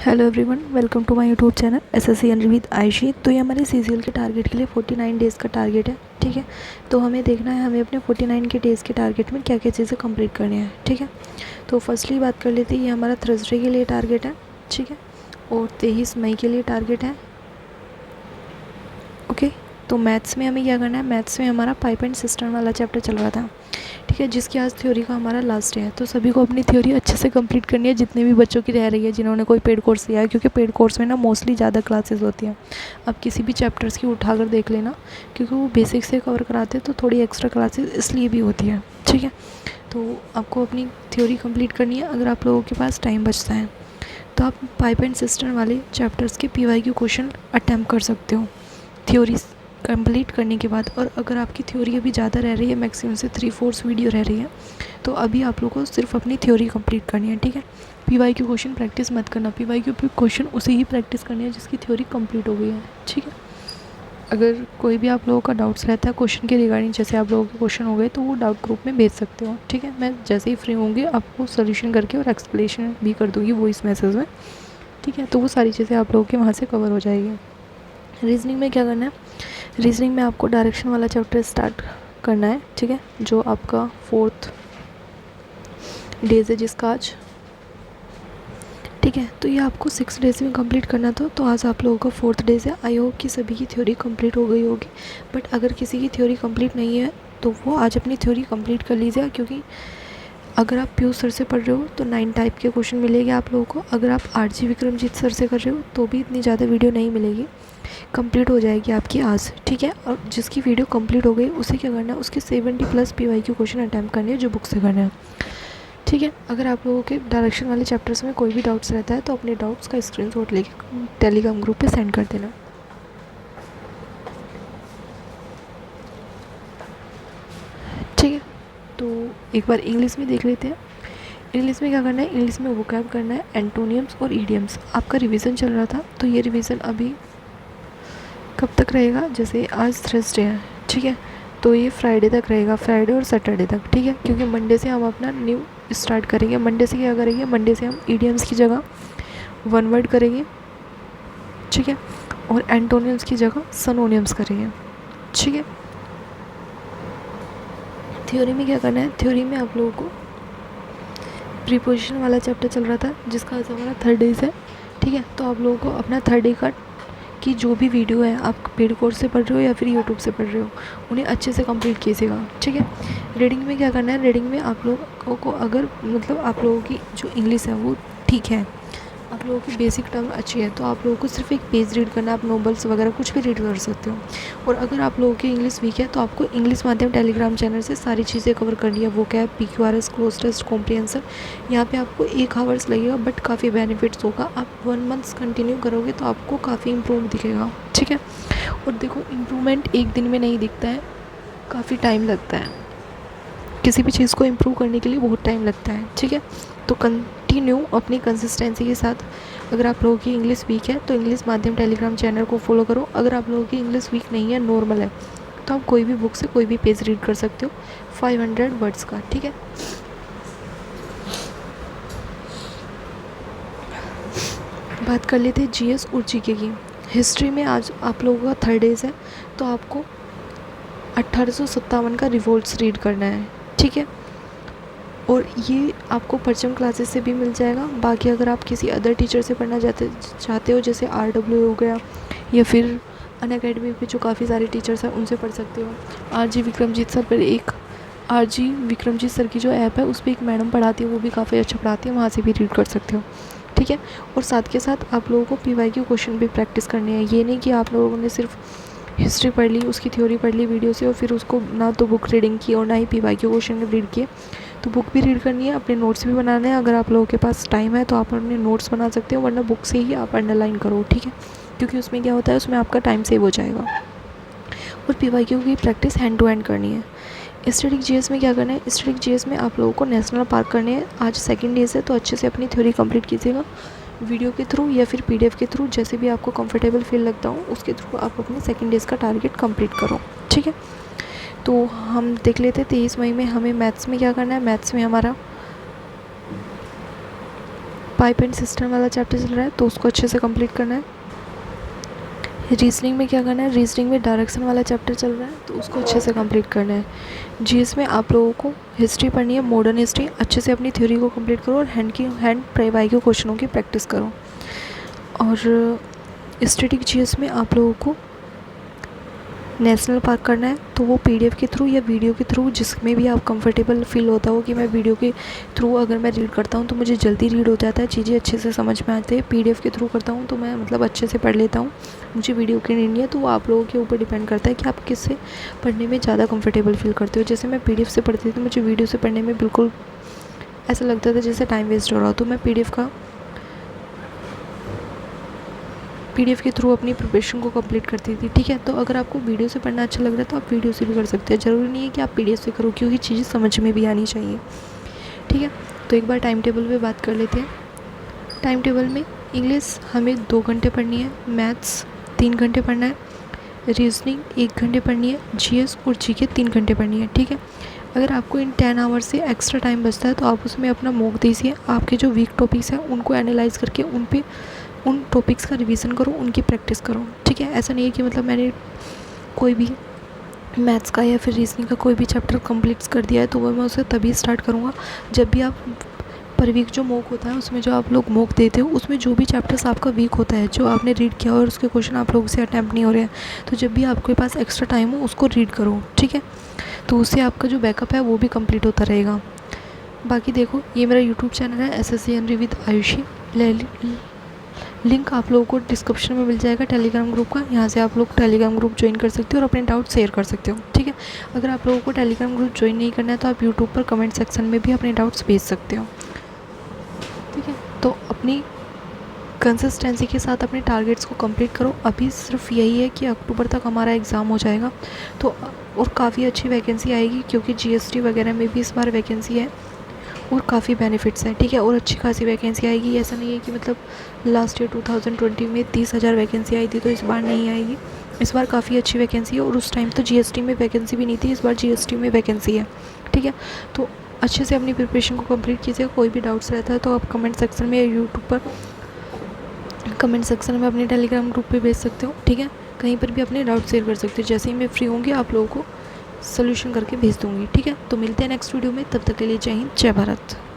Hello everyone, welcome to my YouTube channel SSC and with Aayshi. तो ये हमारे CGL के टारगेट के लिए 49 डेज़ का टारगेट है। ठीक है, तो हमें देखना है हमें अपने 49 के डेज़ के टारगेट में क्या क्या चीज़ें कंप्लीट करनी है। ठीक है, तो फर्स्टली बात कर लेते हैं, ये हमारा थर्सडे के लिए टारगेट है। ठीक है, और 23 मई के लिए टारगेट है। ओके, तो मैथ्स में हमें क्या करना है, मैथ्स में हमारा पाइप एंड सिस्टम वाला चैप्टर चल रहा था। ठीक है, जिसकी आज थ्योरी का हमारा लास्ट डे है। तो सभी को अपनी थ्योरी अच्छे से कंप्लीट करनी है, जितने भी बच्चों की रह रही है जिन्होंने कोई पेड कोर्स लिया है, क्योंकि पेड कोर्स में ना मोस्टली ज़्यादा क्लासेस होती हैं। अब किसी भी चैप्टर्स की उठाकर देख लेना, क्योंकि वो बेसिक से कवर कराते हैं, तो थोड़ी एक्स्ट्रा क्लासेस इसलिए भी होती है। ठीक है, तो आपको अपनी थ्योरी कंप्लीट करनी है। अगर आप लोगों के पास टाइम बचता है तो आप पाइप एंड सिस्टम वाले चैप्टर्स के PYQ क्वेश्चन अटैम्प्ट कर सकते हो थ्योरी कंप्लीट करने के बाद। और अगर आपकी थ्योरी अभी ज़्यादा रह रही है, मैक्सिमम से 3/4 वीडियो रह रही है, तो अभी आप लोगों को सिर्फ अपनी थ्योरी कंप्लीट करनी है। ठीक है, PYQ क्वेश्चन प्रैक्टिस मत करना। PYQ क्वेश्चन उसे ही प्रैक्टिस करनी है जिसकी थ्योरी कंप्लीट हो गई है। ठीक है, अगर कोई भी आप लोगों का डाउट्स रहता है क्वेश्चन के रिगार्डिंग, जैसे आप लोगों के क्वेश्चन हो गए, तो वो डाउट ग्रुप में भेज सकते हो। ठीक है, मैं जैसे ही फ्री होंगी आपको सोल्यूशन करके और एक्सप्लेनेशन भी कर दूँगी वॉइस मैसेज में। ठीक है, तो वो सारी चीज़ें आप लोगों के वहाँ से कवर हो जाएगी। रीजनिंग में क्या करना है, रीजनिंग में आपको डायरेक्शन वाला चैप्टर स्टार्ट करना है। ठीक है, जो आपका 4th डेज है जिसका आज। ठीक है, तो ये आपको 6 डेज में कंप्लीट करना था, तो आज आप लोगों का 4th डेज है। आई होप कि सभी की थ्योरी कंप्लीट हो गई होगी, बट अगर किसी की थ्योरी कंप्लीट नहीं है तो वो आज अपनी थ्योरी कंप्लीट कर लीजिएगा, क्योंकि अगर आप पीयूष सर से पढ़ रहे हो तो 9 टाइप के क्वेश्चन मिलेंगे आप लोगों को। अगर आप RG विक्रमजीत सर से कर रहे हो तो भी इतनी ज़्यादा वीडियो नहीं मिलेगी, कंप्लीट हो जाएगी आपकी आज। ठीक है, और जिसकी वीडियो कंप्लीट हो गई उसे क्या करना है, उसके 70+ PYQ क्वेश्चन अटैम्प्ट करने हैं जो बुक से करना है। ठीक है, अगर आप लोगों के डायरेक्शन वाले चैप्टर्स में कोई भी डाउट्स रहता है तो अपने डाउट्स का स्क्रीनशॉट लेके टेलीग्राम ग्रुप पे सेंड कर देना। ठीक है, तो एक बार इंग्लिश में देख लेते हैं। इंग्लिश में क्या करना है, इंग्लिश में वोकैब करना है, एंटोनियम्स और ईडियम्स। आपका रिवीजन चल रहा था, तो ये रिवीजन अभी कब तक रहेगा, जैसे आज थर्सडे है। ठीक है, तो ये फ्राइडे तक रहेगा, फ्राइडे और सैटरडे तक। ठीक है, क्योंकि मंडे से हम अपना न्यू स्टार्ट करेंगे। मंडे से क्या करेंगे, मंडे से हम ईडियम्स की जगह वन वर्ड करेंगे। ठीक है, और एंटोनियम्स की जगह सनोनियम्स करेंगे। ठीक है, थ्योरी में क्या करना है, थ्योरी में आप लोगों को प्रीपोजिशन वाला चैप्टर चल रहा था जिसका आज हमारा 3rd डेज है। ठीक है, तो आप लोगों को अपना 3rd डे का की जो भी वीडियो है, आप पेड कोर्स से पढ़ रहे हो या फिर यूट्यूब से पढ़ रहे हो, उन्हें अच्छे से कंप्लीट कीजिएगा। ठीक है, रीडिंग में क्या करना है, रीडिंग में आप लोगों को अगर मतलब आप लोगों की जो इंग्लिश है वो ठीक है, आप लोगों की बेसिक टर्म अच्छी है, तो आप लोगों को सिर्फ एक पेज रीड करना है। आप नोवेल्स वगैरह कुछ भी रीड कर सकते हो। और अगर आप लोगों की इंग्लिश वीक है तो आपको इंग्लिश माध्यम टेलीग्राम चैनल से सारी चीज़ें कवर करनी है। वो क्या है, PQRS, क्लोज टेस्ट, कॉम्प्रिहेंशन। यहाँ पे आपको 1 आवर्स लगेगा, बट काफ़ी बेनिफिट्स होगा। आप 1 मंथ कंटिन्यू करोगे तो आपको काफ़ी इम्प्रूव दिखेगा। ठीक है, और देखो इम्प्रूवमेंट एक दिन में नहीं दिखता है, काफ़ी टाइम लगता है। किसी भी चीज़ को इम्प्रूव करने के लिए बहुत टाइम लगता है। ठीक है, तो कंटिन्यू अपनी कंसिस्टेंसी के साथ, अगर आप लोगों की इंग्लिश वीक है तो इंग्लिश माध्यम टेलीग्राम चैनल को फॉलो करो। अगर आप लोगों की इंग्लिश वीक नहीं है, नॉर्मल है, तो आप कोई भी बुक से कोई भी पेज रीड कर सकते हो 500 वर्ड्स का। ठीक है, बात कर लेते हैं GS और GK की। हिस्ट्री में आज आप लोगों का 3rd डेज है, तो आपको 1857 का रिवोल्ट्स रीड करना है। ठीक है, और ये आपको परचम क्लासेस से भी मिल जाएगा। बाकी अगर आप किसी अदर टीचर से पढ़ना चाहते हो, जैसे RW हो गया, या फिर अनअकैडमी पे जो काफ़ी सारे टीचर्स हैं उनसे पढ़ सकते हो। RG विक्रमजीत सर पर एक RG विक्रमजीत सर की जो ऐप है उस पर एक मैडम पढ़ाती है, वो भी काफ़ी अच्छा पढ़ाती है, वहाँ से भी रीड कर सकते हो। ठीक है, और साथ के साथ आप लोगों को PYQ क्वेश्चन भी प्रैक्टिस करने हैं। ये नहीं कि आप लोगों ने सिर्फ हिस्ट्री पढ़ ली, उसकी थ्योरी पढ़ ली वीडियो से, और फिर उसको ना तो बुक रीडिंग की और ना ही PYQ क्वेश्चन रीड किए। तो बुक भी रीड करनी है, अपने नोट्स भी बनाने हैं। अगर आप लोगों के पास टाइम है तो आप अपने नोट्स बना सकते हो, वरना बुक से ही आप अंडरलाइन करो। ठीक है, क्योंकि उसमें क्या होता है, उसमें आपका टाइम सेव हो जाएगा। और PYQ की प्रैक्टिस हैंड टू हैंड करनी है। स्टैटिक GS में क्या करना है, स्टैटिक GS में आप लोगों को नेशनल पार्क करने हैं। आज 2nd डेज है, तो अच्छे से अपनी थ्योरी कंप्लीट कीजिएगा, वीडियो के थ्रू या फिर PDF के थ्रू, जैसे भी आपको कंफर्टेबल फील लगता हो उसके थ्रू आप अपने 2nd डेज का टारगेट कंप्लीट करो। ठीक है, तो हम देख लेते हैं 23 मई में हमें मैथ्स में क्या करना है। मैथ्स में हमारा पाइप एंड सिस्टम वाला चैप्टर चल रहा है तो उसको अच्छे से कंप्लीट करना है। रीजनिंग में क्या करना है, रीजनिंग में डायरेक्शन वाला चैप्टर चल रहा है तो उसको अच्छे से कंप्लीट करना है। जीएस में आप लोगों को हिस्ट्री पढ़नी है, मॉडर्न हिस्ट्री। अच्छे से अपनी थ्योरी को कंप्लीट करो और हैंड बाई के क्वेश्चनों की प्रैक्टिस करो। और स्टैटिक जीएस में आप लोगों को नेशनल पार्क करना है तो वो पीडीएफ के थ्रू या वीडियो के थ्रू, जिसमें भी आप कंफर्टेबल फील होता हो कि मैं वीडियो के थ्रू अगर मैं रीड करता हूँ तो मुझे जल्दी रीड हो जाता है, चीज़ें अच्छे से समझ में आती है। पीडीएफ के थ्रू करता हूँ तो मैं मतलब अच्छे से पढ़ लेता हूँ, मुझे वीडियो की नीड नहीं है। तो वो आप लोगों के ऊपर डिपेंड करता है कि आप किससे पढ़ने में ज़्यादा कंफर्टेबल फील करते हो। जैसे मैं पीडीएफ से पढ़ती थी तो मुझे वीडियो से पढ़ने में बिल्कुल ऐसा लगता था जैसे टाइम वेस्ट हो रहा हो, तो मैं पीडीएफ के थ्रू अपनी प्रिपरेशन को कंप्लीट करती थी। ठीक है, तो अगर आपको वीडियो से पढ़ना अच्छा लग रहा है तो आप वीडियो से भी कर सकते हैं, ज़रूरी नहीं है कि आप पीडीएफ से करो, क्योंकि चीज़ें समझ में भी आनी चाहिए। ठीक है, तो एक बार टाइम टेबल पे बात कर लेते हैं। टाइम टेबल में इंग्लिश हमें 2 घंटे पढ़नी है, मैथ्स 3 घंटे पढ़ना है, रीजनिंग 1 घंटे पढ़नी है, जीएस और जीके 3 घंटे पढ़नी है। ठीक है, अगर आपको इन 10 आवर्स से एक्स्ट्रा टाइम बचता है तो आप उसमें अपना मॉक दीजिए, आपके जो वीक टॉपिक्स हैं उनको एनालाइज करके उन टॉपिक्स का रिवीजन करो, उनकी प्रैक्टिस करो। ठीक है, ऐसा नहीं है कि मतलब मैंने कोई भी मैथ्स का या फिर रीजनिंग का कोई भी चैप्टर कंप्लीट कर दिया है तो वह मैं उसे तभी स्टार्ट करूँगा जब भी आप पर वीक जो मॉक होता है उसमें जो आप लोग मॉक देते हो उसमें जो भी चैप्टर्स आपका वीक होता है, जो आपने रीड किया और उसके क्वेश्चन आप लोगों से अटैम्प्ट नहीं हो रहे हैं, तो जब भी आपके पास एक्स्ट्रा टाइम हो उसको रीड करो। ठीक है, तो उससे आपका जो बैकअप है वो भी कंप्लीट होता रहेगा। बाकी देखो, ये मेरा यूट्यूब चैनल है SSC Henry with Ayushi, link आप लोगों को डिस्क्रिप्शन में मिल जाएगा टेलीग्राम ग्रुप का, यहाँ से आप लोग टेलीग्राम ग्रुप ज्वाइन कर सकते हो और अपने डाउट शेयर कर सकते हो। ठीक है, अगर आप लोगों को टेलीग्राम ग्रुप ज्वाइन नहीं करना है तो आप यूट्यूब पर कमेंट सेक्शन में भी अपने डाउट्स भेज सकते हो। ठीक है, तो अपनी कंसिस्टेंसी के साथ अपने टारगेट्स को कंप्लीट करो। अभी सिर्फ यही है कि अक्टूबर तक हमारा एग्ज़ाम हो जाएगा तो और काफ़ी अच्छी वैकेंसी आएगी, क्योंकि जीएसटी वगैरह में भी इस बार वैकेंसी है और काफ़ी बेनिफिट्स हैं। ठीक है, और अच्छी खासी वैकेंसी आएगी। ऐसा नहीं है कि मतलब लास्ट ईयर 2020 में 30,000 वैकेंसी आई थी तो इस बार नहीं आएगी। इस बार काफ़ी अच्छी वैकेंसी है और उस टाइम तो जीएसटी में वैकेंसी भी नहीं थी, इस बार जीएसटी में वैकेंसी है। ठीक है, तो अच्छे से अपनी प्रिपरेशन को कंप्लीट कीजिएगा। कोई भी डाउट्स रहता है तो आप कमेंट सेक्शन में या यूट्यूब पर कमेंट सेक्शन में अपने टेलीग्राम ग्रुप पे भेज सकते हो। ठीक है, कहीं पर भी अपने डाउट शेयर कर सकते हो। जैसे ही मैं फ्री होंगी आप लोगों को सोल्यूशन करके भेज दूँगी। ठीक है, तो मिलते हैं नेक्स्ट वीडियो में, तब तक के लिए जय हिंद, जय भारत।